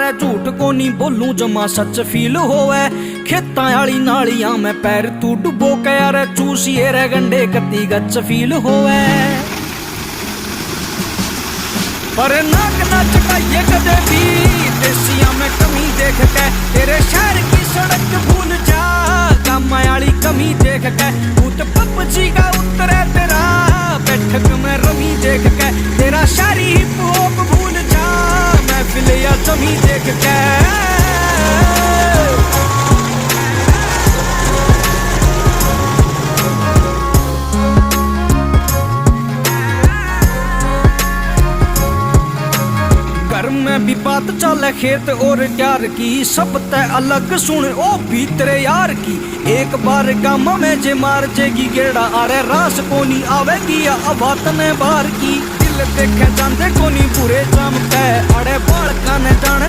यारे झूठ को नहीं बोलूं जमा सच फील होवे खेतां आली नालियां में पैर तू डुबो के यारे चूसिए रे गंडे कती गच फील होवे पर नाक ना चकाइए कदे भी देसिया में कमी देख के तेरे शहर की सड़क भूल जा काम आली कमी देख के भूत पबजी का उतरे तेरा बैठक में रमी देख के तेरा शारी पोप भूल जा महफिल या जमी देख के घर में भी बात चले खेत और प्यार की सब तय अलग सुन ओ भी तेरे यार की एक बार गामा में जे मार जेगी गेड़ा अरे रास कोनी आवेगी या अबात ने बार की दिल देखे जाते कोनी बुरे जाम के अड़े बाल काने जाने